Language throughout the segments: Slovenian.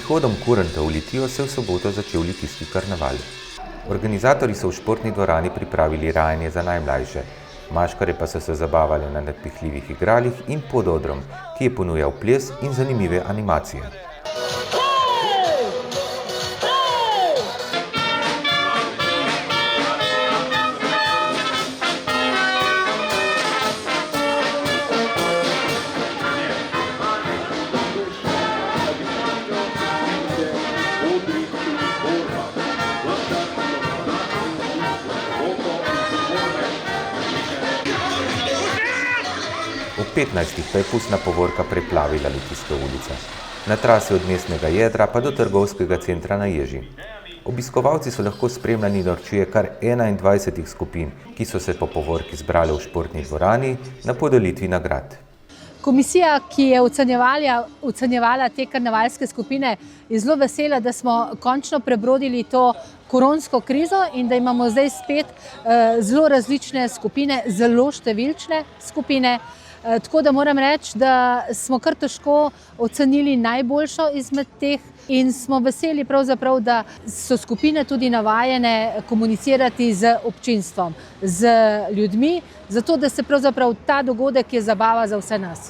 prihodom kurentov v Litijo se je v soboto začel litijski karneval. Organizatorji so v športni dvorani pripravili rajanje za najmlajše. Maškare pa so se zabavali na napihljivih igralih in pod odrom, ki je ponujal ples in zanimive animacije. Ob 15. pa je pustna povorka preplavila litijske ulice. Na trasi od mestnega jedra pa do trgovskega centra na Ježi. Obiskovalci so lahko spremljali norčije kar 21 skupin, ki so se po povorki zbrale v športni dvorani na podelitvi nagrad. Komisija, ki je ocenjevala te karnevalske skupine, je zelo vesela, da smo končno prebrodili to koronsko krizo in da imamo zdaj spet zelo različne skupine, zelo številčne skupine. Tako da moram reči, da smo kar težko ocenili najboljšo izmed teh in smo veseli pravzaprav, da so skupine tudi navajene komunicirati z občinstvom, z ljudmi, zato da se pravzaprav ta dogodek je zabava za vse nas.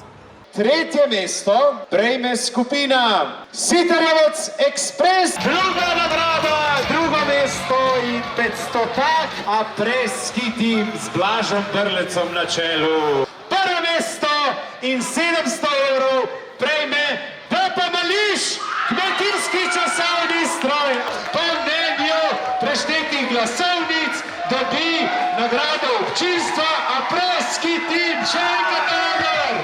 Tretje mesto prejme skupina Sitarjevec Ekspres. Druga nagrada, drugo mesto in 500-tak apreski tim z Blažom Brlecom na čelu. Prvo mesto in 700 evrov prejme Pepa Mališ, kmetijski časovni stroj. Po mnenju preštetih glasovnic dobi nagrado občinstva apreski tim. Še enkrat nagrado!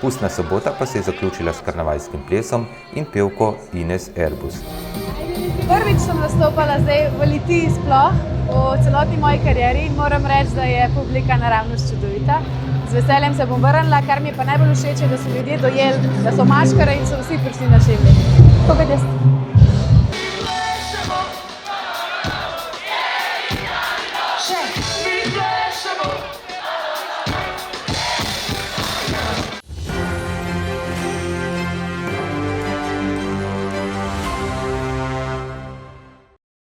Pustna sobota pa se je zaključila s karnevalskim plesom in pevko Ines Erbus. Prvič sem nastopala zdaj v Litiji sploh, v celotni moji karieri in moram reči, da je publika naravnost čudovita. Z veseljem se bom vrnila, kar mi je pa najbolj všeč, da so ljudje dojeli, da so maškare in so vsi prišli na šemlje. Tako kot jaz.